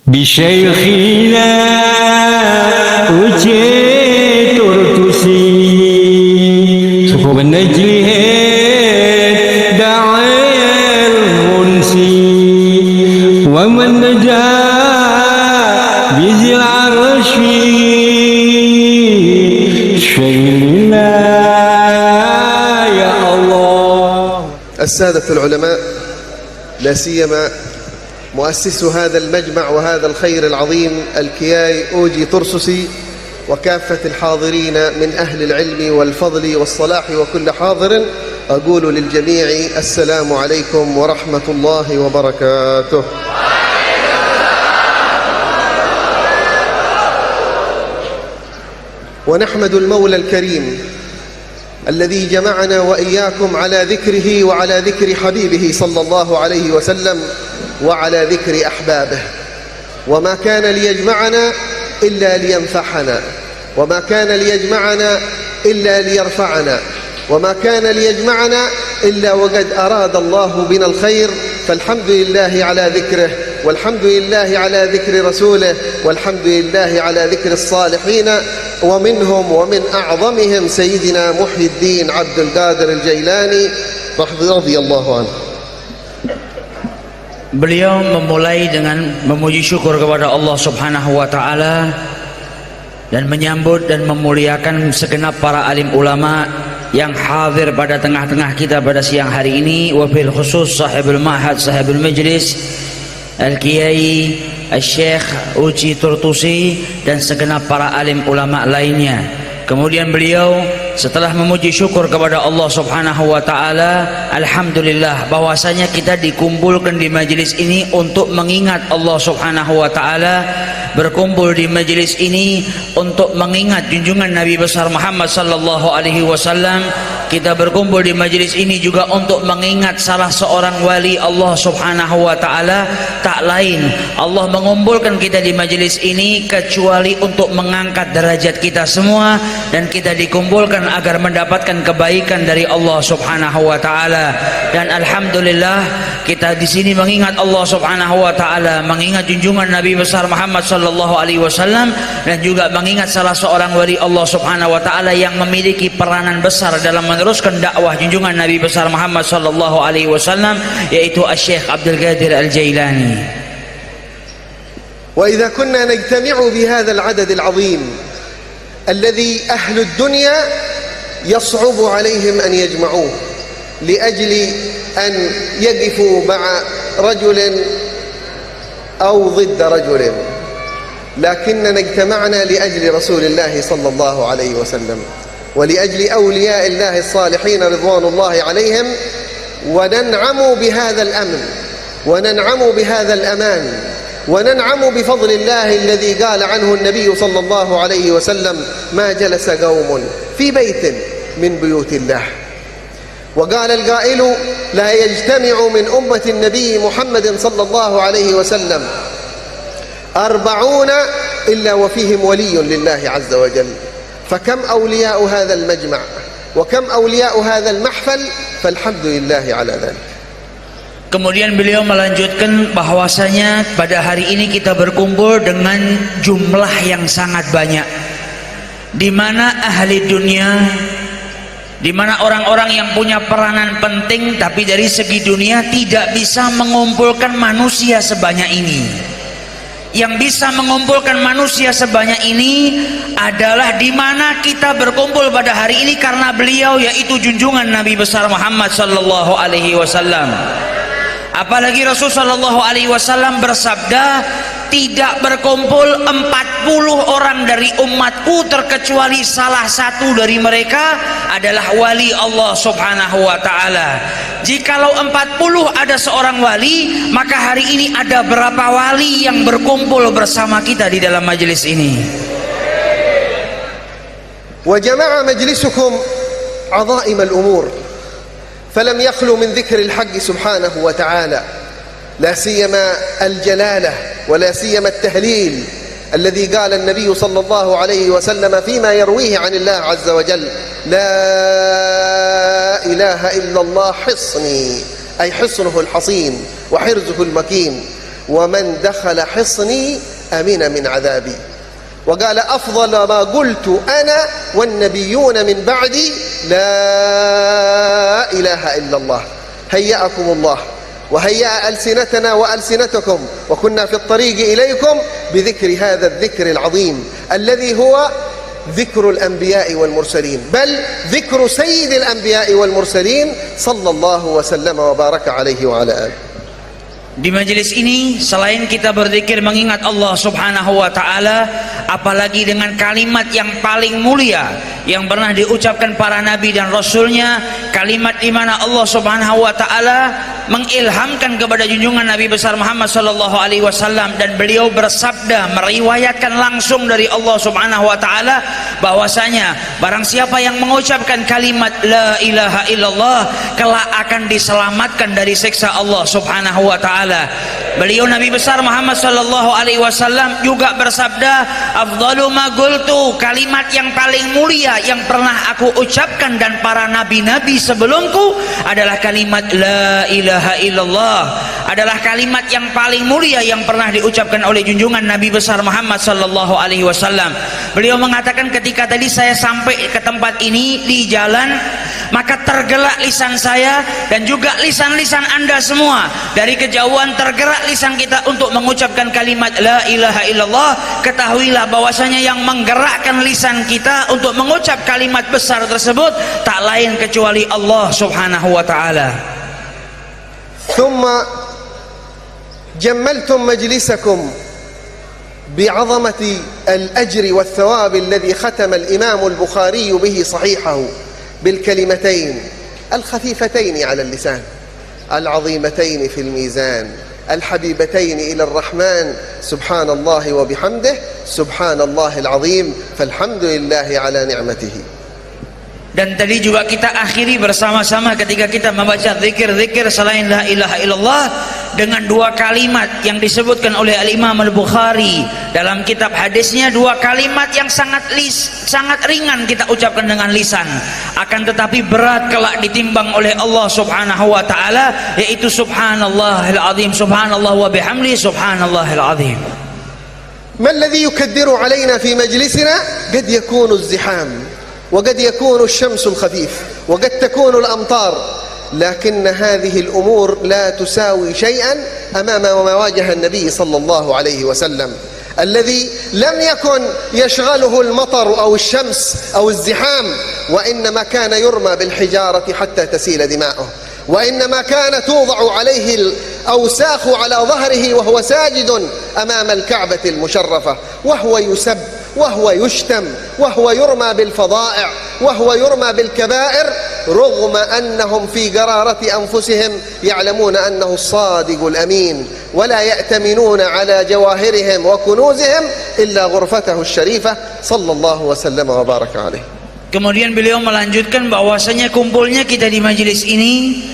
بشيخنا وجيت ارتسي صحب النجله داعي المنسي ومن نجا بذي العرش شيخنا يا الله. السادة العلماء، لا سيما مؤسس هذا المجمع وهذا الخير العظيم الكياي أوجي ترسسي، وكافة الحاضرين من أهل العلم والفضل والصلاح وكل حاضر، أقول للجميع السلام عليكم ورحمة الله وبركاته. ونحمد المولى الكريم الذي جمعنا وإياكم على ذكره وعلى ذكر حبيبه صلى الله عليه وسلم وعلى ذكر أحبابه. وما كان ليجمعنا إلا لينفعنا، وما كان ليجمعنا إلا ليرفعنا، وما كان ليجمعنا إلا وقد أراد الله بنا الخير. فالحمد لله على ذكره، والحمد لله على ذكر رسوله، والحمد لله على ذكر الصالحين، ومنهم ومن أعظمهم سيدنا محي الدين عبد القادر الجيلاني رضي الله عنه. Beliau memulai dengan memuji syukur kepada Allah Subhanahu wa taala dan menyambut dan memuliakan segenap para alim ulama yang hadir pada tengah-tengah kita pada siang hari ini, wabil khusus sahibul ma'had, sahibul majlis Al-Kiai Al-Syekh Uji Turtusi dan segenap para alim ulama lainnya. Kemudian beliau setelah memuji syukur kepada Allah Subhanahu wa taala, alhamdulillah bahwasanya kita dikumpulkan di majelis ini untuk mengingat Allah Subhanahu wa taala, berkumpul di majelis ini untuk mengingat junjungan Nabi besar Muhammad sallallahu alaihi wasallam. Kita berkumpul di majelis ini juga untuk mengingat salah seorang wali Allah Subhanahu wa taala. Tak lain Allah mengumpulkan kita di majelis ini kecuali untuk mengangkat derajat kita semua, dan kita dikumpulkan agar mendapatkan kebaikan dari Allah Subhanahu wa taala. Dan alhamdulillah kita di sini mengingat Allah Subhanahu wa taala, mengingat junjungan Nabi besar Muhammad sallallahu alaihi wasallam, dan juga mengingat salah seorang wali Allah Subhanahu wa taala yang memiliki peranan besar dalam meneruskan dakwah junjungan Nabi besar Muhammad sallallahu alaihi wasallam, yaitu Syekh Abdul Qadir Al-Jailani. وإذا كنا نجتمع بهذا العدد العظيم الذي أهل الدنيا يصعب عليهم أن يجمعوه لأجل أن يقفوا مع رجل أو ضد رجل، لكننا اجتمعنا لأجل رسول الله صلى الله عليه وسلم ولأجل أولياء الله الصالحين رضوان الله عليهم، وننعم بهذا الأمن، وننعم بهذا الأمان، وننعم بفضل الله الذي قال عنه النبي صلى الله عليه وسلم: ما جلس قوم في بيت من بيوت الله. وقال القائل: لا يجتمع من أمة النبي محمد صلى الله عليه وسلم 40 إلا وفيهم ولي لله عز وجل. فكم أولياء هذا المجمع وكم أولياء هذا المحفل، فالحمد لله على ذلك. Kemudian beliau melanjutkan bahwasanya pada hari ini kita berkumpul dengan jumlah yang sangat banyak, di mana ahli dunia, di mana orang-orang yang punya peranan penting tapi dari segi dunia tidak bisa mengumpulkan manusia sebanyak ini. Yang bisa mengumpulkan manusia sebanyak ini adalah di mana kita berkumpul pada hari ini karena beliau, yaitu junjungan Nabi besar Muhammad sallallahu alaihi wasallam. Apalagi Rasul sallallahu alaihi wasallam bersabda, tidak berkumpul 40 orang dari umatku terkecuali salah satu dari mereka adalah wali Allah Subhanahu wa taala. Jikalau 40 ada seorang wali, maka hari ini ada berapa wali yang berkumpul bersama kita di dalam majelis ini? Wa jama'a majlisukum 'azaim al-umur, فلم يخلو من ذكر الحق سبحانه وتعالى، لا سيما الجلالة ولا سيما التهليل الذي قال النبي صلى الله عليه وسلم فيما يرويه عن الله عز وجل: لا إله إلا الله حصني، أي حصنه الحصين وحرزه المكين. ومن دخل حصني أمن من عذابي. وقال أفضل ما قلت أنا والنبيون من بعدي لا إله إلا الله. هيأكم الله وهيأ ألسنتنا وألسنتكم وكنا في الطريق إليكم بذكر هذا الذكر العظيم الذي هو ذكر الأنبياء والمرسلين، بل ذكر سيد الأنبياء والمرسلين صلى الله وسلم وبارك عليه وعلى آله. Di majelis ini selain kita berzikir mengingat Allah Subhanahu wa taala, apalagi dengan kalimat yang paling mulia yang pernah diucapkan para nabi dan rasulnya, kalimat di mana Allah Subhanahu wa taala mengilhamkan kepada junjungan Nabi besar Muhammad sallallahu alaihi wasallam, dan beliau bersabda meriwayatkan langsung dari Allah Subhanahu wa taala bahwasanya barang siapa yang mengucapkan kalimat la ilaha illallah kelak akan diselamatkan dari siksa Allah Subhanahu wa taala. Beliau Nabi besar Muhammad sallallahu alaihi wasallam juga bersabda, afdalu ma qultu, kalimat yang paling mulia yang pernah aku ucapkan dan para nabi-nabi sebelumku adalah kalimat la ilaha illallah, adalah kalimat yang paling mulia yang pernah diucapkan oleh junjungan Nabi besar Muhammad sallallahu alaihi wasallam. Beliau mengatakan, ketika tadi saya sampai ke tempat ini di jalan, maka tergelak lisan saya dan juga lisan-lisan Anda semua. Dari kejauhan tergerak lisan kita untuk mengucapkan kalimat la ilaha illallah. Ketahuilah bahwasanya yang menggerakkan lisan kita untuk mengucap kalimat besar tersebut tak lain kecuali Allah Subhanahu wa taala. ثم جملتم مجلسكم بعظمة الأجر والثواب الذي ختم الإمام البخاري به صحيحه بالكلمتين الخفيفتين على اللسان العظيمتين في الميزان الحبيبتين إلى الرحمن سبحان الله وبحمده سبحان الله العظيم فالحمد لله على نعمته. Dan tadi juga kita akhiri bersama-sama ketika kita membaca zikir-zikir selain la ilaha illallah dengan dua kalimat yang disebutkan oleh Al-Imam Al-Bukhari dalam kitab hadisnya, dua kalimat yang sangat ringan kita ucapkan dengan lisan, akan tetapi berat kelak ditimbang oleh Allah Subhanahu wa taala, yaitu subhanallahil azim, subhanallah wa bihamdi subhanallahil azim. ما الذي يكدر علينا في مجلسنا؟ قد يكون الزحام، وقد يكون الشمس الخفيف، وقد تكون الأمطار، لكن هذه الأمور لا تساوي شيئا أمام ما واجه النبي صلى الله عليه وسلم، الذي لم يكن يشغله المطر أو الشمس أو الزحام، وإنما كان يرمى بالحجارة حتى تسيل دماؤه، وإنما كان توضع عليه الأوساخ على ظهره وهو ساجد أمام الكعبة المشرفة، وهو يسب وهو يشتم وهو يرمى بالفظائع وهو يرمى بالكبائر، رغم أنهم في قرارة أنفسهم يعلمون أنه الصادق الأمين، ولا يأتمنون على جواهرهم وكنوزهم إلا غرفته الشريفة صلى الله وسلم وبارك عليه. Kemudian beliau melanjutkan bahwasanya kumpulnya kita di majelis ini,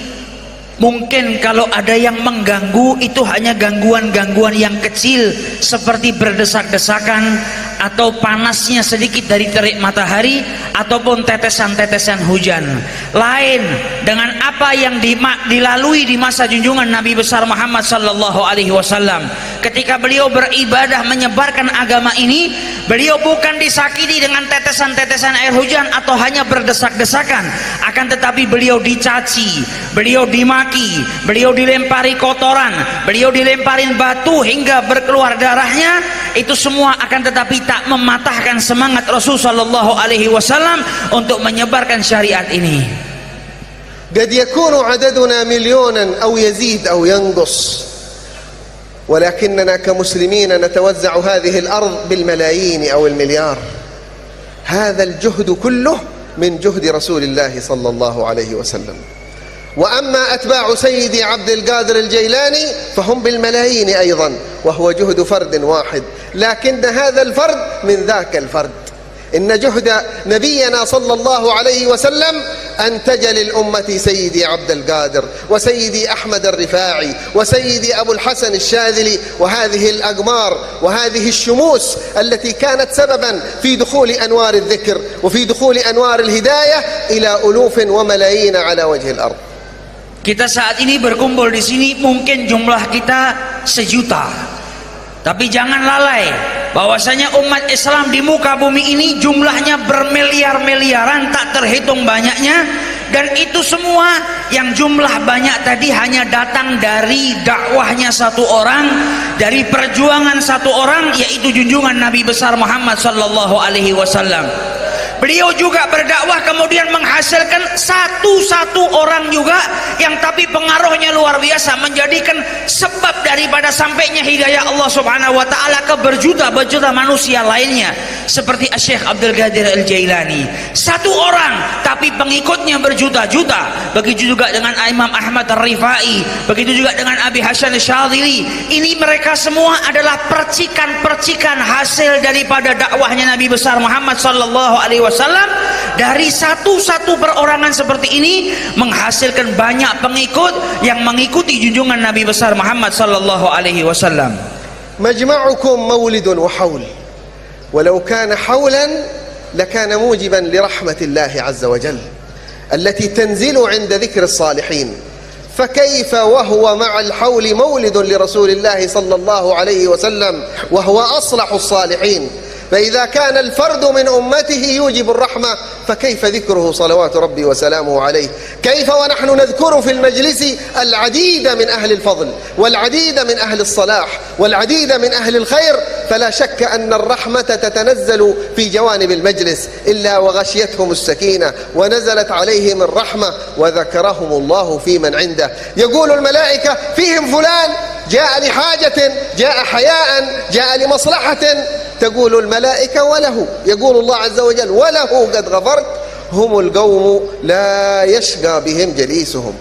mungkin kalau ada yang mengganggu itu hanya gangguan-gangguan yang kecil seperti berdesak-desakan atau panasnya sedikit dari terik matahari ataupun tetesan-tetesan hujan. Lain dengan apa yang dilalui di masa junjungan Nabi besar Muhammad sallallahu alaihi wasallam. Ketika beliau beribadah menyebarkan agama ini, beliau bukan disakiti dengan tetesan-tetesan air hujan atau hanya berdesak-desakan, akan tetapi beliau dicaci, beliau dimaki, beliau dilempari kotoran, beliau dilemparin batu hingga berkeluar darahnya. Itu semua akan tetapi tak mematahkan semangat Rasul sallallahu alaihi wasallam untuk menyebarkan syariat ini. قد يكون عددنا مليونا أو يزيد أو ينقص، ولكننا كمسلمين نتوزع هذه الأرض بالملايين أو المليار. هذا الجهد كله من جهد رسول الله صلى الله عليه وسلم. وأما أتباع سيدي عبد القادر الجيلاني فهم بالملايين أيضا، وهو جهد فرد واحد، لكن هذا الفرد من ذاك الفرد. إن جهد نبينا صلى الله عليه وسلم أنتج للأمة سيدي عبد القادر وسيدي أحمد الرفاعي وسيدي أبو الحسن الشاذلي، وهذه الأقمار وهذه الشموس التي كانت سببا في دخول أنوار الذكر وفي دخول أنوار الهداية إلى ألوف وملايين على وجه الأرض. Kita saat ini berkumpul di sini mungkin jumlah kita 1 juta. Tapi jangan lalai bahwasanya umat Islam di muka bumi ini jumlahnya bermiliar-miliaran, tak terhitung banyaknya, dan itu semua yang jumlah banyak tadi hanya datang dari dakwahnya 1 orang, dari perjuangan 1 orang, yaitu junjungan Nabi besar Muhammad sallallahu alaihi wasallam. Beliau juga berdakwah kemudian menghasilkan 1 orang juga yang tapi pengaruhnya luar biasa, menjadikan sebab daripada sampainya hidayah Allah Subhanahu wa taala ke berjuta-juta manusia lainnya, seperti Syekh Abdul Qadir Al-Jailani. 1 orang tapi pengikutnya berjuta-juta. Begitu juga dengan Imam Ahmad Ar-Rifai, begitu juga dengan Abi Hasan Syadzili. Ini mereka semua adalah percikan-percikan hasil daripada dakwahnya Nabi besar Muhammad sallallahu alaihi wasallam. Dari satu perorangan seperti ini menghasilkan banyak pengikut yang mengikuti junjungan Nabi besar Muhammad sallallahu alaihi wasallam. مجمعكم مولد وحول ولو كان حولا لكان موجبا لرحمة الله عز وجل التي تنزل عند ذكر الصالحين، فكيف وهو مع الحول مولد لرسول الله صلى الله عليه وسلم وهو أصلح الصالحين. فإذا كان الفرد من أمته يوجب الرحمة فكيف ذكره صلوات ربي وسلامه عليه؟ كيف ونحن نذكر في المجلس العديد من أهل الفضل والعديد من أهل الصلاح والعديد من أهل الخير، فلا شك أن الرحمة تتنزل في جوانب المجلس إلا وغشيتهم السكينة ونزلت عليهم الرحمة وذكرهم الله في من عنده. يقول الملائكة فيهم فلان جاء لحاجة، جاء حياء، جاء لمصلحة، تقول الملائكة وله، يقول الله عز وجل وله قد غفرت، هم القوم لا يشقى بهم جليسهم.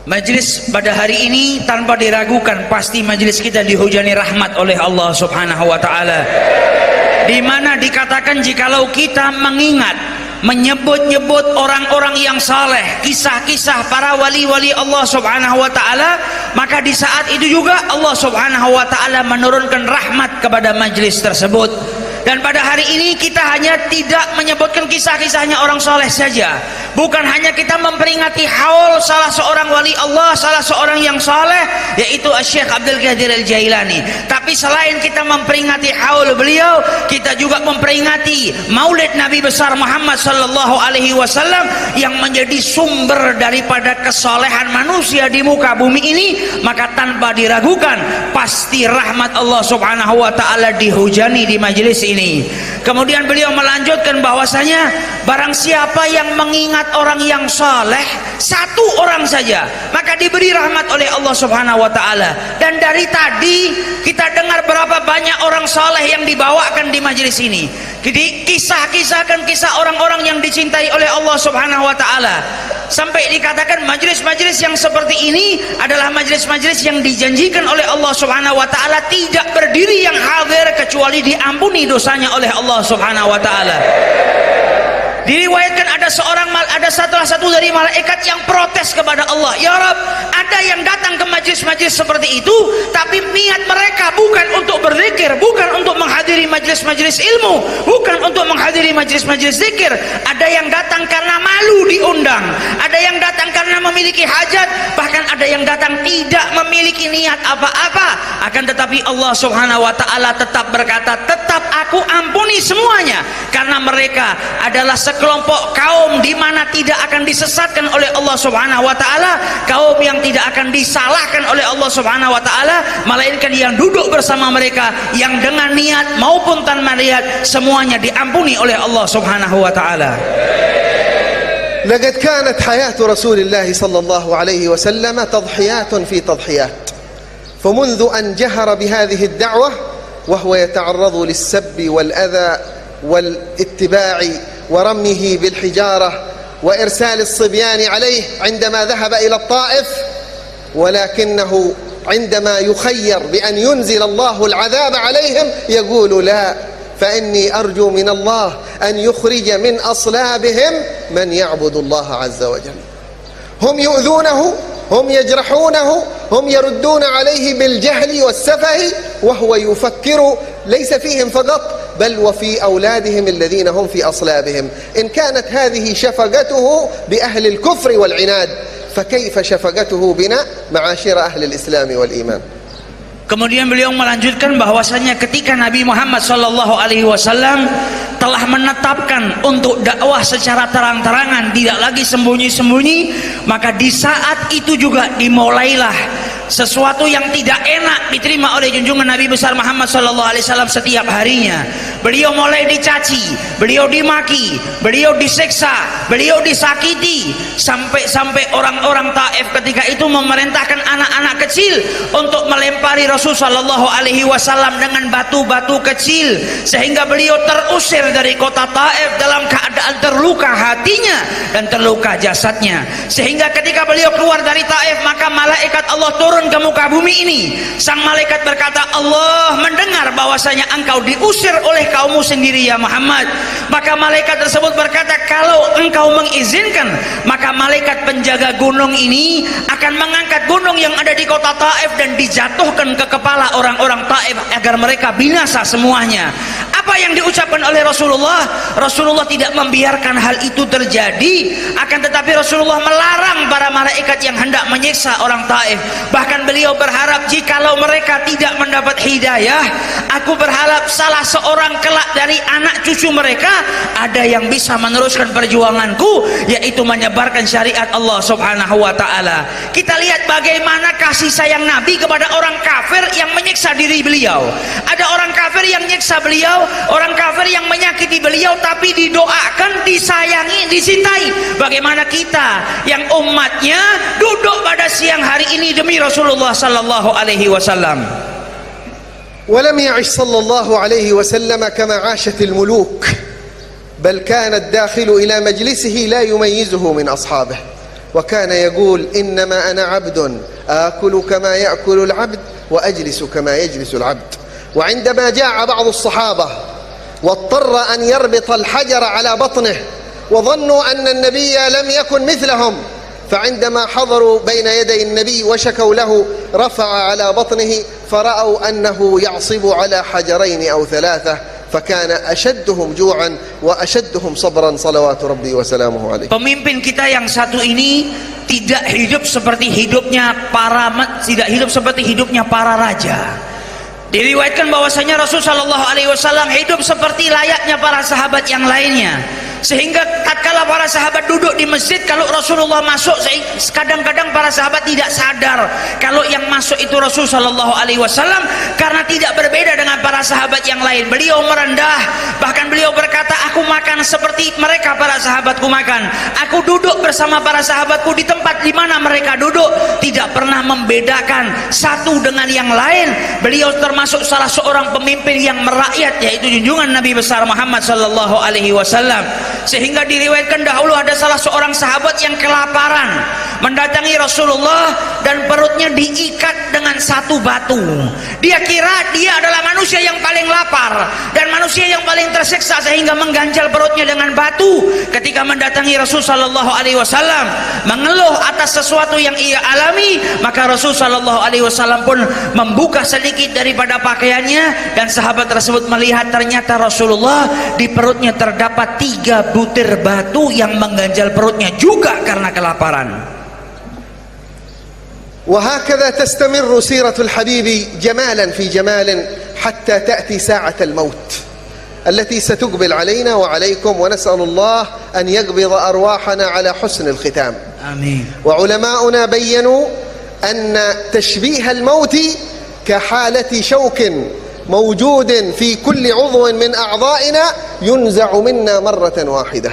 Majlis pada hari ini tanpa diragukan pasti majlis kita dihujani rahmat oleh Allah Subhanahu wa taala. Di mana dikatakan jikalau kita mengingat, menyebut-nyebut orang-orang yang saleh, kisah-kisah para wali-wali Allah Subhanahu wa taala, maka di saat itu juga Allah Subhanahu wa taala menurunkan rahmat kepada majlis tersebut. Dan pada hari ini kita hanya tidak menyebutkan kisah-kisahnya orang soleh saja, bukan hanya kita memperingati haul salah seorang wali Allah, salah seorang yang soleh, yaitu Syekh Abdul Qadir Al-Jailani, tapi selain kita memperingati haul beliau, kita juga memperingati maulid Nabi besar Muhammad sallallahu alaihi wasallam yang menjadi sumber daripada kesolehan manusia di muka bumi ini. Maka tanpa diragukan pasti rahmat Allah Subhanahu wa taala dihujani di majelis ini. Kemudian beliau melanjutkan bahwasanya barang siapa yang mengingat orang yang saleh 1 orang saja, maka diberi rahmat oleh Allah Subhanahu wa taala. Dan dari tadi kita dengar berapa banyak orang saleh yang dibawakan di majelis ini. Jadi kisah-kisahkan kisah orang-orang yang dicintai oleh Allah Subhanahu wa taala. Sampai dikatakan majelis-majelis yang seperti ini adalah majelis-majelis yang dijanjikan oleh Allah Subhanahu wa taala tidak berdiri yang hadir kecuali diampuni dosanya oleh Allah Subhanahu wa taala. Diriwayatkan ada salah satu dari malaikat yang protes kepada Allah, ya Rabb, ada yang datang ke majlis-majlis seperti itu, tapi niat mereka bukan untuk berzikir, bukan untuk menghadiri majlis-majlis ilmu, bukan untuk menghadiri majlis-majlis zikir. Ada yang datang karena malu diundang, ada yang datang karena memiliki hajat, bahkan ada yang datang tidak memiliki niat apa-apa. Akan tetapi Allah Subhanahu wa taala tetap berkata, tetap aku ampuni semuanya, karena mereka adalah sekelompok kaum di mana tidak akan disesatkan oleh Allah Subhanahu wa taala, kaum yang tidak akan disalahkan oleh Allah Subhanahu wa taala, melainkan yang duduk bersama mereka yang dengan niat maupun tanpa niat semuanya diampuni oleh Allah Subhanahu wa taala. لقد كانت حياة رسول الله صلى الله عليه وسلم تضحيات في تضحيات، فمنذ أن جهر بهذه الدعوة وهو يتعرض للسب والأذى والاتباع ورميه بالحجارة وإرسال الصبيان عليه عندما ذهب إلى الطائف، ولكنه عندما يخير بأن ينزل الله العذاب عليهم يقول لا، فإني أرجو من الله أن يخرج من أصلابهم من يعبد الله عز وجل. هم يؤذونه، هم يجرحونه، هم يردون عليه بالجهل والسفه، وهو يفكر ليس فيهم فقط بل وفي أولادهم الذين هم في أصلابهم. إن كانت هذه شفقته بأهل الكفر والعناد، فكيف شفقته بنا معاشر أهل الإسلام والإيمان. Kemudian beliau melanjutkan bahwasanya ketika Nabi Muhammad sallallahu alaihi wasallam telah menetapkan untuk dakwah secara terang-terangan, tidak lagi sembunyi-sembunyi, maka di saat itu juga dimulailah sesuatu yang tidak enak diterima oleh junjungan Nabi besar Muhammad sallallahu alaihi wasallam setiap harinya. Beliau mulai dicaci, beliau dimaki, beliau diseksa, beliau disakiti, sampai orang-orang Taif ketika itu memerintahkan anak-anak kecil untuk melempari Rasul sallallahu alaihi wasallam dengan batu-batu kecil, sehingga beliau terusir dari kota Taif dalam keadaan terluka hatinya dan terluka jasadnya. Sehingga ketika beliau keluar dari Taif, maka malaikat Allah turun ke muka bumi ini. Sang malaikat berkata, Allah mendengar bahwasanya engkau diusir oleh kaummu sendiri ya Muhammad. Maka malaikat tersebut berkata, kalau engkau mengizinkan, maka malaikat penjaga gunung ini akan mengangkat gunung yang ada di kota Taif dan dijatuhkan ke kepala orang-orang Taif agar mereka binasa semuanya. Apa yang diucapkan oleh Rasulullah? Rasulullah tidak membiarkan hal itu terjadi, akan tetapi Rasulullah melarang para malaikat yang hendak menyiksa orang Taif. Bahkan beliau berharap jikalau mereka tidak mendapat hidayah, aku berharap salah seorang kelak dari anak cucu mereka ada yang bisa meneruskan perjuanganku, yaitu menyebarkan syariat Allah subhanahu wa ta'ala. Kita lihat bagaimana kasih sayang Nabi kepada orang kafir yang menyiksa diri beliau. Ada orang kafir yang menyiksa beliau, orang kafir yang menyakiti beliau, tapi didoakan, disayangi, dicintai. Bagaimana kita yang umatnya duduk pada siang hari ini demi Rasulullah sallallahu alaihi wasallam. ولم يعش صلى الله عليه وسلم كما عاشت الملوك، بل كان الداخل إلى مجلسه لا يميزه من أصحابه، وكان يقول إنما أنا عبد آكل كما يأكل العبد وأجلس كما يجلس العبد. وعندما جاء بعض الصحابة واضطر أن يربط الحجر على بطنه وظنوا أن النبي لم يكن مثلهم، فعندما حضروا بين يدي النبي وشكوا له رفع على بطنه فرأوا أنه يعصب على حجرين أو ثلاثة، فكان أشدهم جوعا وأشدهم صبرا صلوات ربي وسلامه عليه. Pemimpin kita yang satu ini tidak hidup seperti hidupnya para raja. Diriwayatkan bahwasanya Rasul sallallahu alaihi wasallam hidup seperti layaknya para sahabat yang lainnya. Sehingga tatkala para sahabat duduk di masjid, kalau Rasulullah masuk, kadang-kadang para sahabat tidak sadar kalau yang masuk itu Rasul sallallahu alaihi wasallam, karena tidak berbeda dengan para sahabat yang lain. Beliau merendah, bahkan beliau berkata, aku makan seperti mereka para sahabatku makan. Aku duduk bersama para sahabatku di tempat di mana mereka duduk, tidak pernah membedakan satu dengan yang lain. Beliau termasuk salah seorang pemimpin yang merakyat, yaitu junjungan Nabi besar Muhammad sallallahu alaihi wasallam. Sehingga diriwayatkan dahulu ada salah seorang sahabat yang kelaparan, mendatangi Rasulullah dan perutnya diikat dengan satu batu. Dia kira dia adalah manusia yang paling lapar dan manusia yang paling tersiksa, sehingga mengganjal perutnya dengan batu. Ketika mendatangi Rasul sallallahu alaihi wasallam mengeluh atas sesuatu yang ia alami, maka Rasul sallallahu alaihi wasallam pun membuka sedikit daripada pakaiannya, dan sahabat tersebut melihat ternyata Rasulullah di perutnya terdapat 3 butir batu yang mengganjal perutnya juga karena kelaparan. وهكذا تستمر سيرة الحبيب جمالا في جمال حتى تأتي ساعة الموت التي ستقبل علينا وعليكم، ونسأل الله أن يقبض أرواحنا على حسن الختام. آمين. وعلماؤنا بيّنوا أن تشبيه الموت كحالة شوك موجود في كل عضو من أعضائنا ينزع منا مرة واحدة.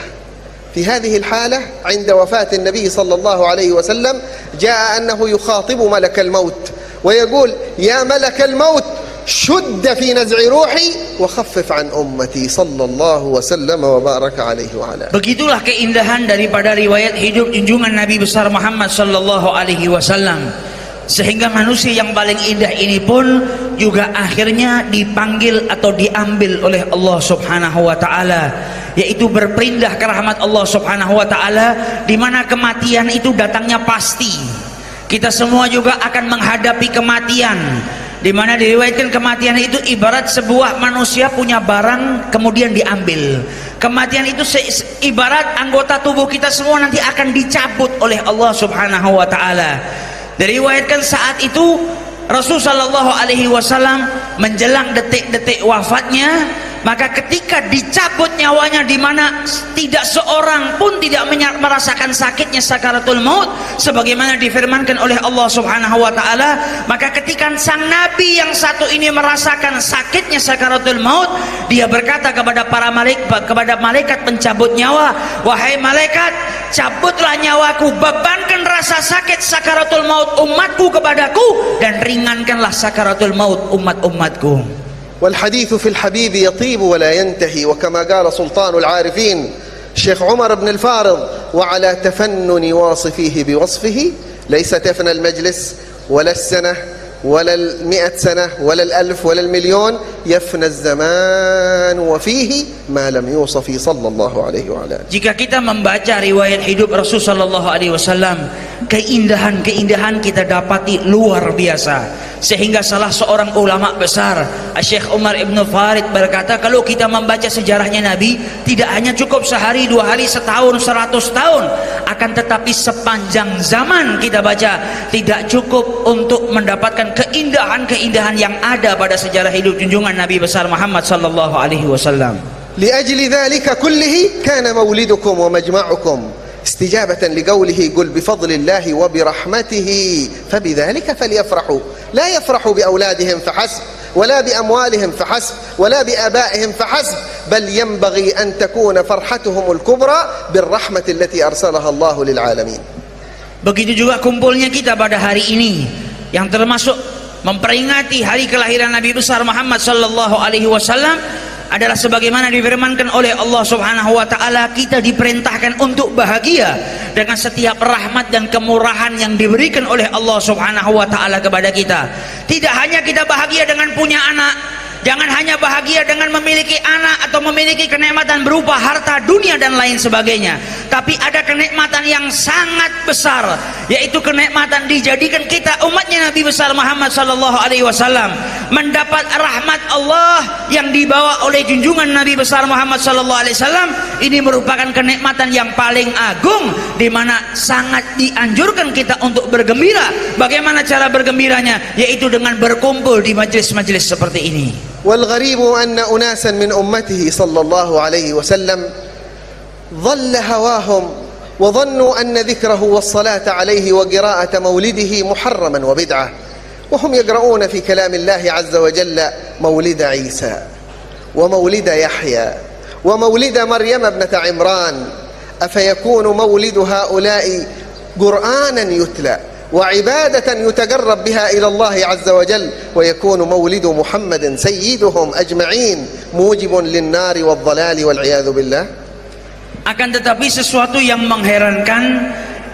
في هذه الحالة عند وفاة النبي صلى الله عليه وسلم جاء أنه يخاطب ملك الموت ويقول يا ملك الموت شد في نزع روحي وخفف عن أمتي صلى الله وسلم وبارك عليه وعلى. Begitulah keindahan daripada riwayat hidup junjungan Nabi besar Muhammad sallallahu alaihi wasallam. Sehingga manusia yang paling indah ini pun juga akhirnya dipanggil atau diambil oleh Allah subhanahu wa ta'ala, yaitu berpindah ke rahmat Allah subhanahu wa ta'ala, di mana kematian itu datangnya pasti. Kita semua juga akan menghadapi kematian. di mana diriwayatkan kematian itu ibarat sebuah manusia punya barang kemudian diambil. Kematian itu ibarat anggota tubuh kita semua nanti akan dicabut oleh Allah Subhanahu wa taala. Diriwayatkan saat itu Rasulullah sallallahu alaihi wasallam menjelang detik-detik wafatnya, maka ketika dicabut nyawanya, di mana tidak seorang pun tidak merasakan sakitnya sakaratul maut sebagaimana difirmankan oleh Allah Subhanahu wa taala, maka ketika sang nabi yang satu ini merasakan sakitnya sakaratul maut, dia berkata kepada malaikat pencabut nyawa, wahai malaikat, cabutlah nyawaku, bebankan rasa sakit sakaratul maut umatku kepadaku, dan ringankanlah sakaratul maut umat-umatku. والحديث في الحبيب يطيب ولا ينتهي، وكما قال سلطان العارفين شيخ عمر بن الفارض: وعلى تفنن واصفيه بوصفه ليس تفنى المجلس ولا السنة ولا 100 سنة ولا 1000 ولا 1,000,000، يفنى الزمان وفيه ما لم يوصف صلى الله عليه وعلى آله. Jika kita membaca riwayat hidup Rasul sallallahu alaihi wasallam, keindahan-keindahan kita dapati luar biasa. Sehingga salah seorang ulama besar, Syekh Umar Ibn Farid, berkata, kalau kita membaca sejarahnya Nabi, tidak hanya cukup sehari, 2 hari, setahun, 100 tahun, akan tetapi sepanjang zaman kita baca, tidak cukup untuk mendapatkan keindahan-keindahan yang ada pada sejarah hidup junjungan Nabi besar Muhammad sallallahu alaihi wasallam. لأجل ذلك كله كان مولدكم ومجمعكم استجابة لقوله: قل بفضل الله وبرحمته فبذلك فليفرحوا. لا يفرحوا بأولادهم فحسب، ولا بأموالهم فحسب، ولا بآبائهم فحسب، بل ينبغي أن تكون فرحتهم الكبرى بالرحمة التي أرسلها الله للعالمين. Begitu juga kumpulnya kita pada hari ini, yang termasuk memperingati hari kelahiran Nabi besar Muhammad sallallahu alaihi wasallam, adalah sebagaimana difirmankan oleh Allah Subhanahu wa taala, kita diperintahkan untuk bahagia dengan setiap rahmat dan kemurahan yang diberikan oleh Allah Subhanahu wa taala kepada kita. Tidak hanya kita bahagia dengan punya anak, jangan hanya bahagia dengan memiliki anak atau memiliki kenikmatan berupa harta dunia dan lain sebagainya, tapi ada kenikmatan yang sangat besar, yaitu kenikmatan dijadikan kita umatnya Nabi besar Muhammad sallallahu alaihi wasallam mendapat rahmat Allah yang dibawa oleh junjungan Nabi besar Muhammad sallallahu alaihi wasallam. Ini merupakan kenikmatan yang paling agung, di mana sangat dianjurkan kita untuk bergembira. Bagaimana cara bergembiranya? Yaitu dengan berkumpul di majelis-majelis seperti ini. والغريب أن أناسا من أمته صلى الله عليه وسلم ظل هواهم وظنوا أن ذكره والصلاة عليه وقراءة مولده محرما وبدعة، وهم يقرؤون في كلام الله عز وجل مولد عيسى ومولد يحيى ومولد مريم ابنة عمران، أفيكون مولد هؤلاء قرآنا يتلى وعبادة يتقرب بها إلى الله عز وجل، ويكون مولد محمد سيدهم أجمعين موجب للنار والضلال والعياذ بالله. Akan tetapi sesuatu yang mengherankan,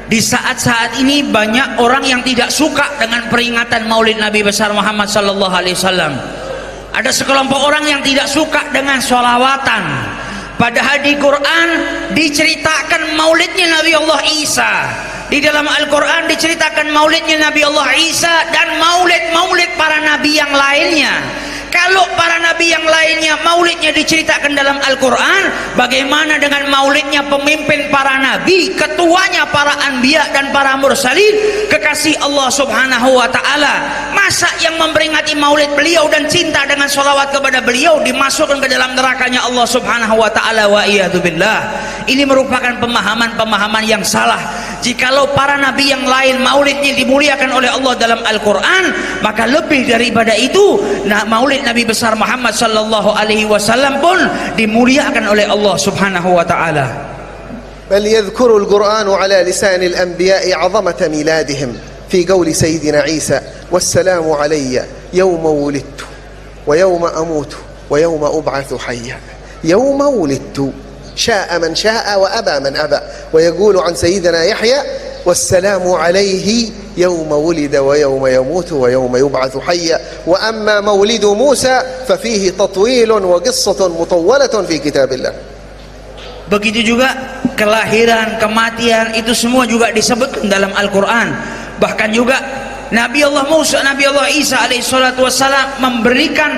di saat-saat ini banyak orang yang tidak suka dengan peringatan Maulid Nabi besar Muhammad sallallahu alaihi wasallam. Ada sekelompok orang yang tidak suka dengan sholawatan, padahal di Quran diceritakan maulidnya Nabi Allah Isa. Di dalam Al-Quran diceritakan maulidnya Nabi Allah Isa dan maulid-maulid para nabi yang lainnya. Kalau para nabi yang lainnya maulidnya diceritakan dalam Al-Quran, bagaimana dengan maulidnya pemimpin para nabi, ketuanya para anbiya dan para mursalin, kekasih Allah Subhanahu wa ta'ala? Masa yang memperingati maulid beliau dan cinta dengan sholawat kepada beliau dimasukkan ke dalam nerakanya Allah Subhanahu wa ta'ala? Wa iyadzubillah. Ini merupakan pemahaman-pemahaman yang salah. Jikalau para nabi yang lain maulidnya dimuliakan oleh Allah dalam Al-Quran, maka lebih daripada itu, maulid Nabi besar Muhammad sallallahu alaihi wasallam pun dimuliakan oleh Allah Subhanahu wa ta'ala. بل يذكر القرآن على لسان الأنبياء عظمة ميلادهم في قول سيدنا عيسى: والسلام علي يوم ولدت ويوم أموت ويوم أبعث حيا. يوم ولدت شاء من شاء وأبى من أبى. ويقول عن سيدنا يحيى: والسلام عليه يوم ولد ويوم يموت ويوم يبعث حيا. وأما مولد موسى ففيه تطويل وقصة مطولة في كتاب الله. Begitu juga kelahiran, kematian, itu semua juga disebutkan dalam Al-Quran. Bahkan juga Nabi Allah Musa, Nabi Allah Isa alaihissalatu wassalam memberikan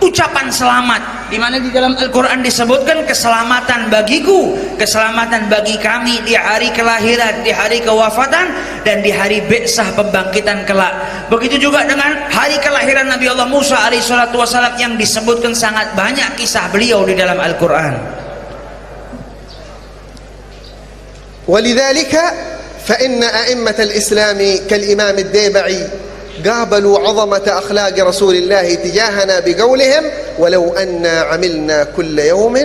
ucapan selamat, di mana di dalam Al-Quran disebutkan keselamatan bagiku, keselamatan bagi kami di hari kelahiran, di hari kewafatan, dan di hari bi'sah pembangkitan kelak. Begitu juga dengan hari kelahiran Nabi Allah Musa alaihissalatu wassalam yang disebutkan sangat banyak kisah beliau di dalam Al-Quran. ولذلك فإن أئمة الإسلام كالإمام الديبعي قابلوا عظمة أخلاق رسول الله تجاهنا بقولهم: ولو أنا عملنا كل يوم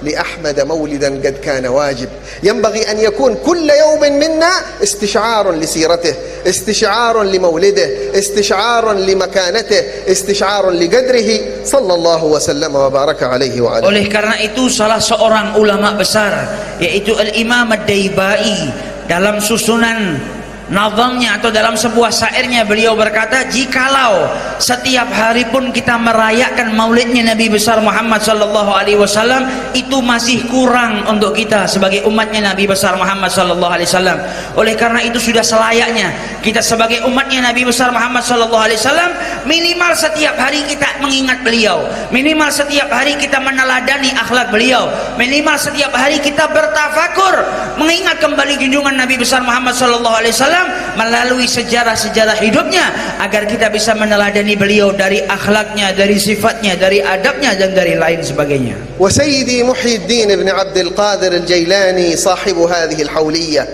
لأحمد مولدا قد كان واجب. ينبغي أن يكون كل يوم منا استشعار لسيرته، استشعار لمولده، استشعار لمكانته، استشعار لقدره صلى الله وسلم وبارك عليه وعلى. Oleh karena itu salah seorang ulama besar yaitu Al-Imam Ad-Daibai dalam susunan nazamnya atau dalam sebuah syairnya beliau berkata, jikalau setiap hari pun kita merayakan maulidnya Nabi besar Muhammad sallallahu alaihi wasallam, itu masih kurang untuk kita sebagai umatnya Nabi besar Muhammad sallallahu alaihi wasallam. Oleh karena itu sudah selayaknya kita sebagai umatnya Nabi besar Muhammad sallallahu alaihi wasallam minimal setiap hari kita mengingat beliau, minimal setiap hari kita meneladani akhlak beliau, minimal setiap hari kita bertafakur mengingat kembali junjungan Nabi besar Muhammad sallallahu alaihi wasallam melalui sejarah-sejarah hidupnya, agar kita bisa meneladani beliau dari akhlaknya, dari sifatnya, dari adabnya, dan dari lain sebagainya. وسيدي محي الدين بن عبد القادر الجيلاني صاحب هذه الحولية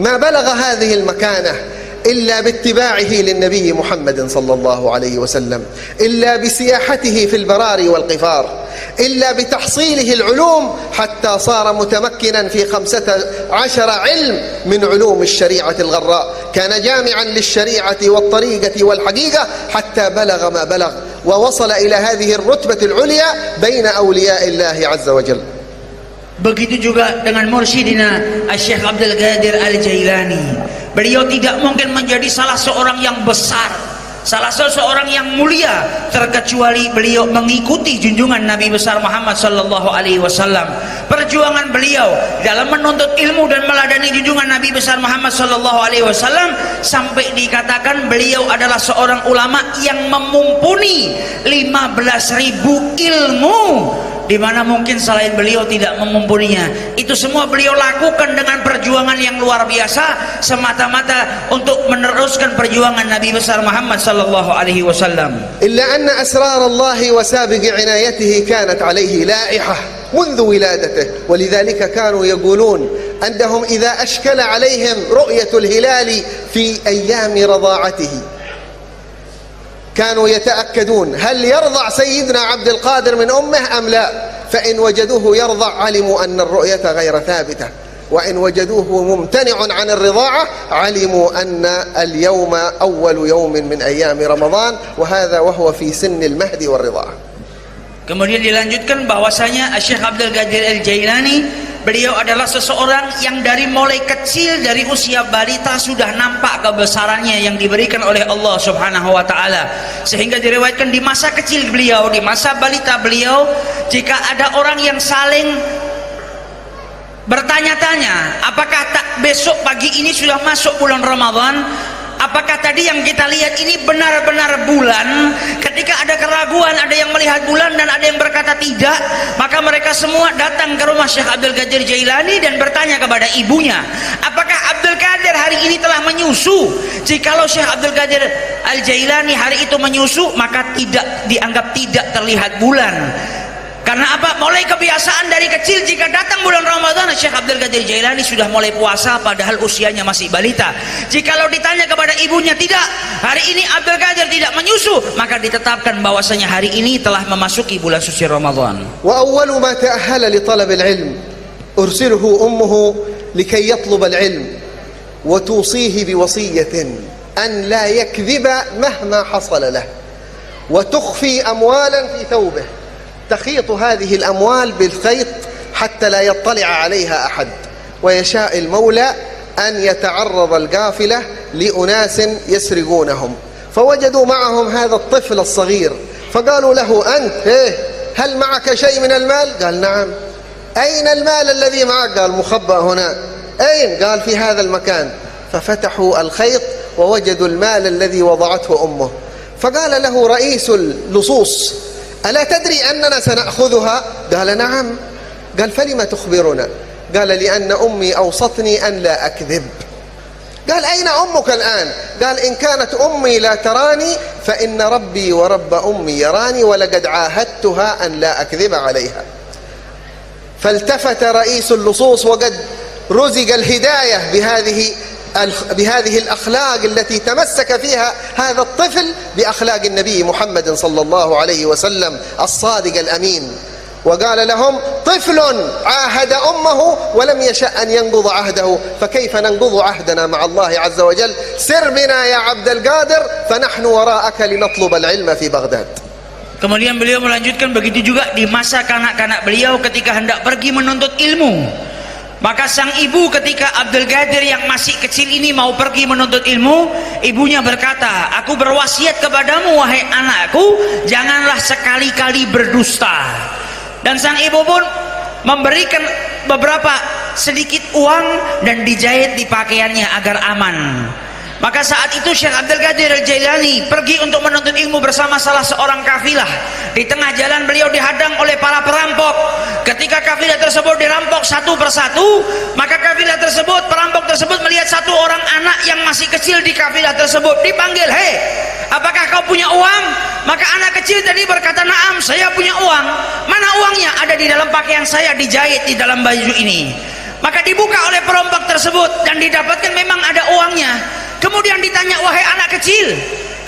ما بلغ هذه المكانة إلا باتباعه للنبي محمد صلى الله عليه وسلم، إلا بسياحته في البرار والقفار، إلا بتحصيله العلوم حتى صار متمكنا في 15 علم من علوم الشريعة الغراء. كان جامعا للشريعة والطريقة والحقيقة حتى بلغ ما بلغ ووصل إلى هذه الرتبة العليا بين أولياء الله عز وجل. Begitu juga dengan mursyidina Syekh Abdul Qadir Al-Jailani. Beliau tidak mungkin menjadi salah seorang yang besar, salah seorang yang mulia, terkecuali beliau mengikuti junjungan Nabi besar Muhammad sallallahu alaihi wasallam. Perjuangan beliau dalam menuntut ilmu dan meladani junjungan Nabi besar Muhammad sallallahu alaihi wasallam sampai dikatakan beliau adalah seorang ulama yang memumpuni 15.000 ilmu, di mana mungkin selain beliau tidak memumpuninya. Itu semua beliau lakukan dengan perjuangan yang luar biasa, semata-mata untuk meneruskan perjuangan Nabi besar Muhammad sallallahu alaihi wasallam. إلا أن أسرار الله وسابق عنايته كانت عليه لائحة منذ ولادته، ولذلك كانوا يقولون أنهم إذا أشكل عليهم رؤية الهلال في أيام رضاعته كانوا يتأكدون هل يرضع سيدنا عبد القادر من أمه أم لا، فإن وجدوه يرضع علموا أن الرؤية غير ثابتة، وإن وجدوه ممتنع عن الرضاعة علموا أن اليوم أول يوم من أيام رمضان، وهذا وهو في سن المهد والرضاعة. Kemudian dilanjutkan bahwasanya Syekh Abdul Qadir Al-Jailani beliau adalah seseorang yang dari mulai kecil, dari usia balita sudah nampak kebesarannya yang diberikan oleh Allah Subhanahu wa taala, sehingga diriwayatkan di masa kecil beliau, di masa balita beliau, jika ada orang yang saling bertanya-tanya apakah tak besok pagi ini sudah masuk bulan Ramadan, apakah tadi yang kita lihat ini benar-benar bulan? Ketika ada keraguan, ada yang melihat bulan dan ada yang berkata tidak, maka mereka semua datang ke rumah Syekh Abdul Qadir Jailani dan bertanya kepada ibunya, apakah Abdul Qadir hari ini telah menyusu? Jikalau Syekh Abdul Qadir Al-Jailani hari itu menyusu, maka tidak dianggap tidak terlihat bulan. Karena apa? Mulai kebiasaan dari kecil, jika datang bulan Ramadan Syekh Abdul Qadir Jailani sudah mulai puasa padahal usianya masih balita. Jikalau ditanya kepada ibunya, tidak, hari ini Abdul Qadir tidak menyusu, maka ditetapkan bahwasanya hari ini telah memasuki bulan suci Ramadan. وأول ما تأهل لطلب العلم أرسله أمه لكي يطلب العلم وتوصيه بوصية أن لا يكذب مهما حصل له، وتخفي أموالا في ثوبه، تخيط هذه الأموال بالخيط حتى لا يطلع عليها أحد، ويشاء المولى أن يتعرض القافلة لأناس يسرقونهم، فوجدوا معهم هذا الطفل الصغير فقالوا له أنت هل معك شيء من المال؟ قال نعم. أين المال الذي معك؟ قال مخبأ هنا. أين؟ قال في هذا المكان. ففتحوا الخيط ووجدوا المال الذي وضعته أمه. فقال له رئيس اللصوص: ألا تدري أننا سنأخذها؟ قال: نعم. قال: فلم تخبرنا؟ قال: لأن أمي أوصتني أن لا أكذب. قال: أين أمك الآن؟ قال: إن كانت أمي لا تراني فإن ربي ورب أمي يراني، ولقد عاهدتها أن لا أكذب عليها. فالتفت رئيس اللصوص وقد رزق الهداية بهذه الأخلاق التي تمسك فيها هذا الطفل بأخلاق النبي محمد صلى الله عليه وسلم الصادق الأمين، وقال لهم: طفل عاهد أمه ولم يشأ أن ينقض عهده، فكيف ننقض عهدنا مع الله عز وجل؟ سر بنا يا عبد القادر فنحن وراءك لنطلب العلم في بغداد. Kemudian beliau melanjutkan, begitu juga di masa kanak-kanak beliau ketika hendak pergi menuntut ilmu. Maka sang ibu ketika Abdul Qadir yang masih kecil ini mau pergi menuntut ilmu, ibunya berkata, "Aku berwasiat kepadamu wahai anakku, janganlah sekali-kali berdusta." Dan sang ibu pun memberikan beberapa sedikit uang dan dijahit di pakaiannya agar aman. Maka saat itu Syekh Abdul Qadir Al-Jailani pergi untuk menuntut ilmu bersama salah seorang kafilah. Di tengah jalan beliau dihadang oleh para perampok. Ketika kafilah tersebut dirampok satu persatu, maka kafilah tersebut, perampok tersebut melihat satu orang anak yang masih kecil di kafilah tersebut, dipanggil, "Hei, apakah kau punya uang?" Maka anak kecil tadi berkata, "Naam, saya punya uang." "Mana uangnya?" "Ada di dalam pakaian saya, dijahit di dalam baju ini." Maka dibuka oleh perampok tersebut dan didapatkan memang ada uangnya. Kemudian ditanya, "Wahai anak kecil,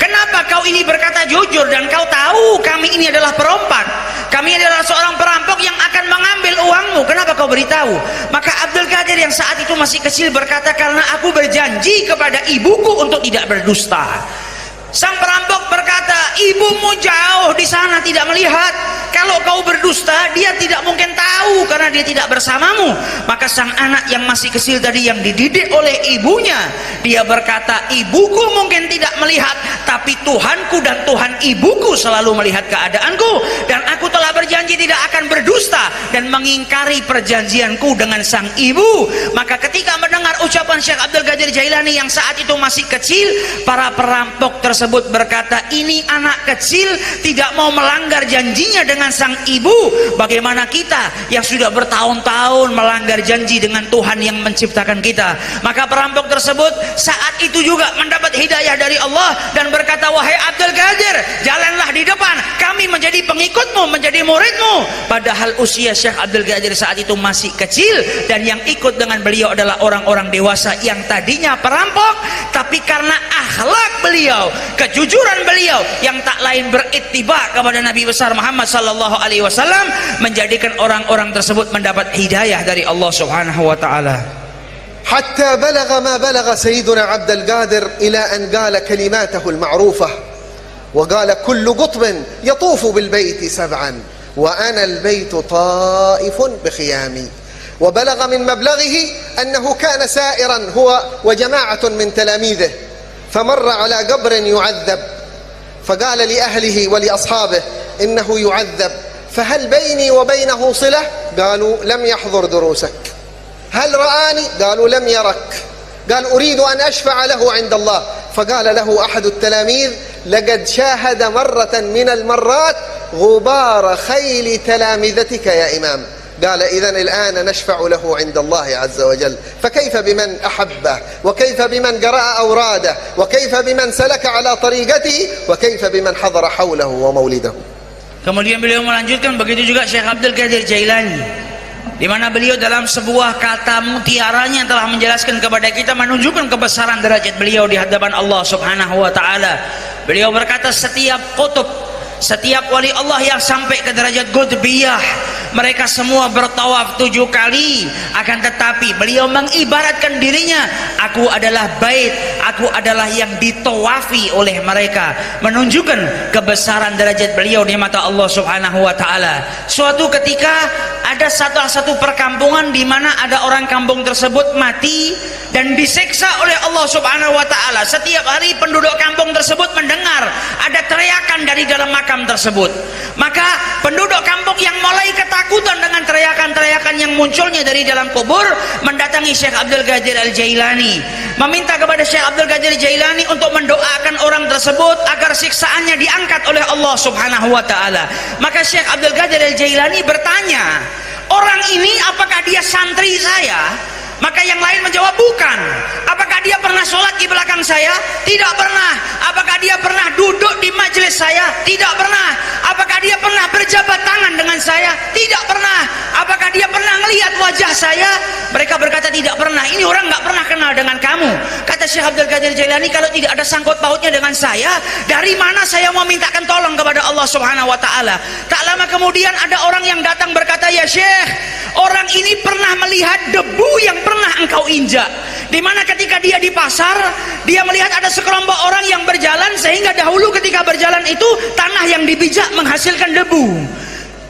kenapa kau ini berkata jujur dan kau tahu kami ini adalah perompak? Kami adalah seorang perampok yang akan mengambil uangmu. Kenapa kau beritahu?" Maka Abdul Qadir yang saat itu masih kecil berkata, "Karena aku berjanji kepada ibuku untuk tidak berdusta." Sang perampok berkata, "Ibumu jauh di sana tidak melihat. Kalau kau berdusta, dia tidak mungkin tahu karena dia tidak bersamamu." Maka sang anak yang masih kecil tadi yang dididik oleh ibunya, dia berkata, "Ibuku mungkin tidak melihat, tapi Tuhanku dan Tuhan ibuku selalu melihat keadaanku, dan aku telah berjanji tidak akan berdusta dan mengingkari perjanjianku dengan sang ibu." Maka ketika mendengar ucapan Syekh Abdul Qadir Jailani yang saat itu masih kecil, para perampok tersebut berkata, "Ini anak kecil tidak mau melanggar janjinya dengan sang ibu, bagaimana kita yang sudah bertahun-tahun melanggar janji dengan Tuhan yang menciptakan kita?" Maka perampok tersebut saat itu juga mendapat hidayah dari Allah dan berkata, "Wahai Abdul Qadir, jalanlah di depan, kami menjadi pengikutmu, menjadi muridmu." Padahal usia Syekh Abdul Qadir saat itu masih kecil, dan yang ikut dengan beliau adalah orang-orang dewasa yang tadinya perampok, tapi karena akhlak beliau, kejujuran beliau yang tak lain berittiba kepada Nabi besar Muhammad sallallahu alaihi wasallam, menjadikan orang-orang tersebut mendapat hidayah dari Allah Subhanahu wa taala. حتى بلغ ما بلغ سيدنا عبد القادر إلى أن قال كلماته المعروفة، وقال: كل قطب يطوف بالبيت سبعا وأنا البيت طائف بخيامي. وبلغ من مبلغه أنه كان سائرا هو وجماعة من تلاميذه، فمر على قبر يعذب، فقال لأهله ولأصحابه: إنه يعذب، فهل بيني وبينه صلة؟ قالوا: لم يحضر دروسك. هل رآني؟ قالوا: لم يرك. قال: أريد أن أشفع له عند الله. فقال له أحد التلاميذ: لقد شاهد مرة من المرات غبار خيل تلامذتك يا إمام. قال: إذن الآن نشفع له عند الله عز وجل. فكيف بمن أحبه، وكيف بمن قرأ أوراده، وكيف بمن سلك على طريقته، وكيف بمن حضر حوله ومولده. Kemudian beliau melanjutkan, begitu juga Syekh Abdul Qadir Jailani, di mana beliau dalam sebuah kata mutiaranya telah menjelaskan kepada kita, menunjukkan kebesaran derajat beliau di hadapan Allah Subhanahu wa taala. Beliau berkata, setiap qutub, setiap wali Allah yang sampai ke derajat qutbiyah, mereka semua bertawaf 7 kali. Akan tetapi beliau mengibaratkan dirinya, aku adalah bait, aku adalah yang ditawafi oleh mereka, menunjukkan kebesaran derajat beliau di mata Allah Subhanahu wa taala. Suatu ketika ada satu perkampungan di mana ada orang kampung tersebut mati dan disiksa oleh Allah Subhanahu wa taala. Setiap hari penduduk kampung tersebut mendengar ada teriakan dari dalam makam tersebut. Maka penduduk kampung yang mulai ketakutan ketakutan dengan teriakan-teriakan yang munculnya dari dalam kubur, mendatangi Syekh Abdul Qadir Al-Jailani, meminta kepada Syekh Abdul Qadir Jailani untuk mendoakan orang tersebut agar siksaannya diangkat oleh Allah Subhanahu wa taala. Maka Syekh Abdul Qadir Al-Jailani bertanya, orang ini apakah dia santri saya? Maka yang lain menjawab, bukan. Apakah dia pernah sholat di belakang saya? Tidak pernah. Apakah dia pernah duduk di majelis saya? Tidak pernah. Apakah dia pernah berjabat tangan dengan saya? Tidak pernah. Apakah dia pernah melihat wajah saya? Mereka berkata tidak pernah. Ini orang nggak pernah kenal dengan kamu. Kata Syekh Abdul Qadir Jailani, kalau tidak ada sangkut pautnya dengan saya, dari mana saya mau mintakan tolong kepada Allah Subhanahu wa taala? Tak lama kemudian ada orang yang datang berkata, ya Syekh, orang ini pernah melihat debu yang pernah engkau injak, di mana ketika dia di pasar, dia melihat ada sekelompok orang yang berjalan, sehingga dahulu ketika berjalan itu tanah yang dipijak menghasilkan debu.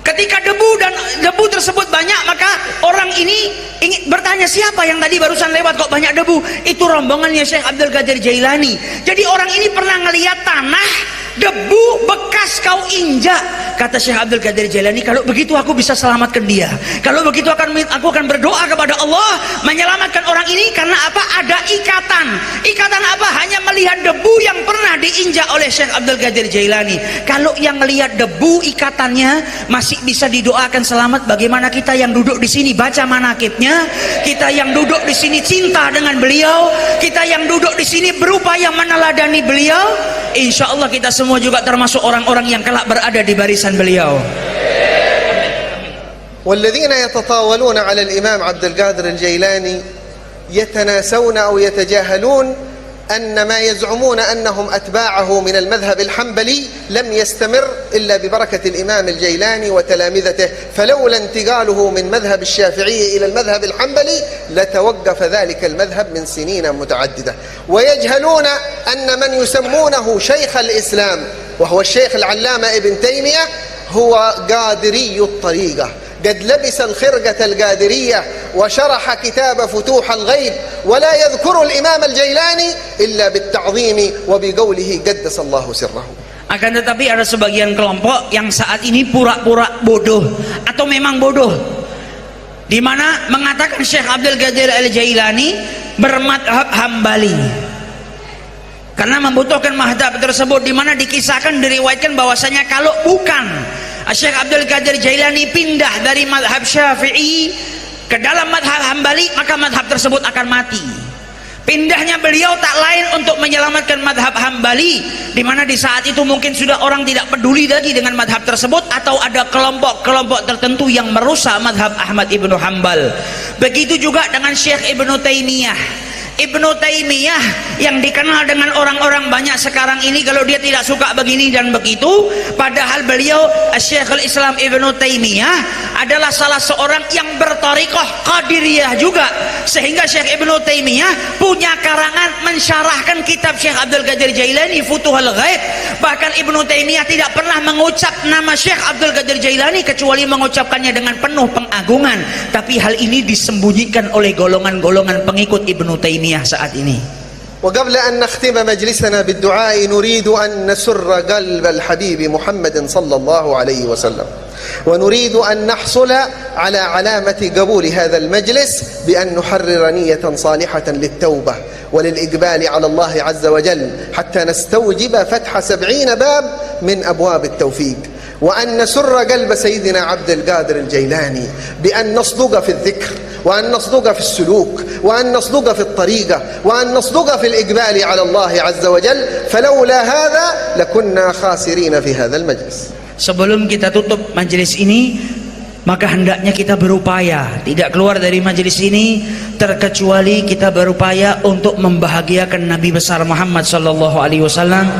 Ketika debu tersebut banyak, maka orang ini ingin bertanya, siapa yang tadi barusan lewat kok banyak debu? Itu rombongannya Syekh Abdul Qadir Jailani. Jadi orang ini pernah ngelihat tanah, debu bekas kau injak. Kata Syekh Abdul Qadir Jailani, kalau begitu aku bisa selamatkan dia. Kalau begitu aku akan berdoa kepada Allah menyelamatkan orang ini. Karena apa? Ada ikatan. Ikatan apa? Hanya melihat debu yang pernah diinjak oleh Syekh Abdul Qadir Jailani. Kalau yang melihat debu ikatannya masih bisa didoakan selamat, bagaimana kita yang duduk di sini baca manakibnya, kita yang duduk di sini cinta dengan beliau, kita yang duduk di sini berupaya meneladani beliau, insya Allah kita semua juga termasuk orang-orang yang kelak berada di barisan beliau. والذين يتطاولون على الإمام عبد القادر الجيلاني يتناسون أو يتجاهلون أن ما يزعمون أنهم أتباعه من المذهب الحنبلي لم يستمر إلا ببركة الإمام الجيلاني وتلامذته، فلولا انتقاله من مذهب الشافعي إلى المذهب الحنبلي لتوقف ذلك المذهب من سنين متعددة. ويجهلون أن من يسمونه شيخ الإسلام وهو الشيخ العلامة ابن تيمية هو قادري الطريقة، قد لبس الخرقة القادرية وشرح كتاب فتوح الغيب، ولا يذكر الإمام الجيلاني إلا بالتعظيم وبقوله قدس الله سره. Akan tetapi ada sebagian kelompok yang saat ini pura-pura bodoh atau memang bodoh, di mana mengatakan Syekh Abdul Qadir Al-Jailani bermadhab Hambali karena membutuhkan madhab tersebut, di mana dikisahkan, diriwayatkan bahwasanya kalau bukan Syekh Abdul Qadir Jailani pindah dari madhab Syafi'i ke dalam madhab Hambali, maka madhab tersebut akan mati. Pindahnya beliau tak lain untuk menyelamatkan madhab Hambali, di mana di saat itu mungkin sudah orang tidak peduli lagi dengan madhab tersebut, atau ada kelompok-kelompok tertentu yang merusak madhab Ahmad ibnu Hambal. Begitu juga dengan Syekh Ibnu Taimiyah. Ibnu Taimiyah yang dikenal dengan orang-orang banyak sekarang ini kalau dia tidak suka begini dan begitu, padahal beliau Syekhul Islam Ibnu Taimiyah adalah salah seorang yang berthariqah Qadiriyah juga, sehingga Syekh Ibnu Taimiyah punya karangan mensyarahkan kitab Syekh Abdul Qadir Jailani Futuhul Ghaib. Bahkan Ibnu Taimiyah tidak pernah mengucap nama Syekh Abdul Qadir Jailani kecuali mengucapkannya dengan penuh pengagungan, tapi hal ini disembunyikan oleh golongan-golongan pengikut Ibnu Taimiyah saat ini. وقبل أن نختم مجلسنا بالدعاء نريد أن نسر قلب الحبيب محمد صلى الله عليه وسلم، ونريد أن نحصل على علامة قبول هذا المجلس بأن نحرر نية صالحة للتوبة وللإقبال على الله عز وجل حتى نستوجب فتح 70 باب من أبواب التوفيق، وأن نسر قلب سيدنا عبد القادر الجيلاني بأن نصدق في الذكر، وأن نصدق في السلوك، وأن نصدق في الطريقة، وأن نصدق في الإقبال على الله عز وجل، فلولا هذا لكنا خاسرين في هذا المجلس. Sebelum kita tutup majelis ini, maka hendaknya kita berupaya tidak keluar dari majelis ini terkecuali kita berupaya untuk membahagiakan Nabi besar Muhammad sallallahu alaihi wasallam.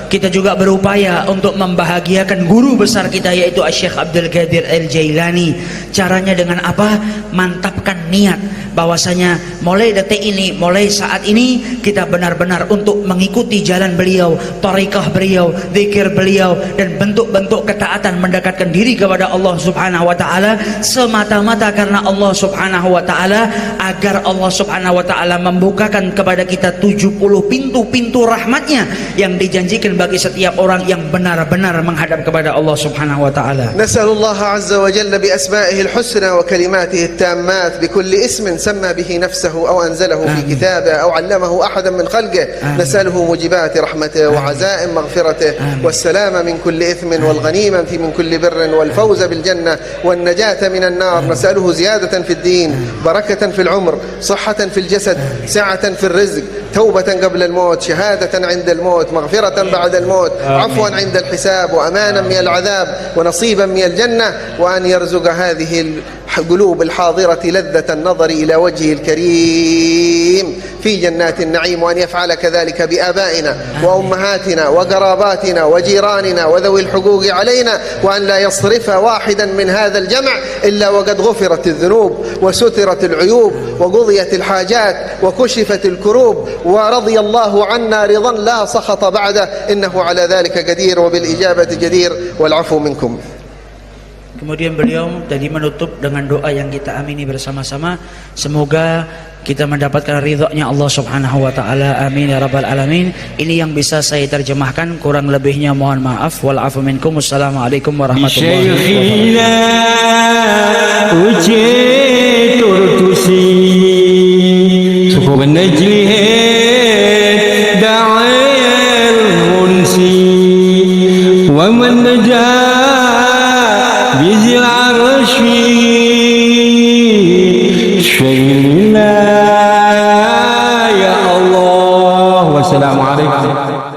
Kita juga berupaya untuk membahagiakan guru besar kita, yaitu Syekh Abdul Qadir Al-Jailani. Caranya dengan apa? Mantapkan niat bahwasanya mulai detik ini, mulai saat ini kita benar-benar untuk mengikuti jalan beliau, thariqah beliau, zikir beliau, dan bentuk-bentuk ketaatan mendekatkan diri kepada Allah Subhanahu wa taala semata-mata karena Allah Subhanahu wa taala, agar Allah Subhanahu wa taala membukakan kepada kita 70 pintu-pintu rahmatnya yang dijanjikan bagi setiap orang yang benar-benar menghadap kepada Allah Subhanahu wa taala. نسأل الله عز وجل بأسمائه الحسنى وكلماته التامات بكل اسم سمى به نفسه أو أنزله في كتابه أو علمه أحدا من خلقه نسأله موجبات رحمته وعزائم مغفرته والسلام من كل إثم والغنيمة من كل بر والفوز بالجنة والنجاة من النار. نسأله زيادة في الدين، بركة في العمر، صحة في الجسد، سعة في الرزق، توبة قبل الموت، شهادة عند الموت، مغفرة بعد الموت، عفوا عند الحساب، وأمانا من العذاب، ونصيبا من الجنة، وأن يرزق هذه القلوب الحاضرة لذة النظر إلى وجهه الكريم في جنات النعيم، وأن يفعل كذلك بآبائنا وأمهاتنا وقراباتنا وجيراننا وذوي الحقوق علينا، وأن لا يصرف واحدا من هذا الجمع إلا وقد غفرت الذنوب وسترت العيوب وقضيت الحاجات وكشفت الكروب ورضي الله عنا رضا لا سخط بعده، إنه على ذلك قدير وبالإجابة جدير والعفو منكم. Kemudian beliau tadi menutup dengan doa yang kita amini bersama-sama, semoga kita mendapatkan ridhonya Allah Subhanahu wa taala. Amin ya rabbal alamin. Ini yang bisa saya terjemahkan, kurang lebihnya mohon maaf. Wal afu minkum. Wassalamualaikum warahmatullahi wabarakatuh. بذي العرش شيلنا يا الله. والسلام عليكم.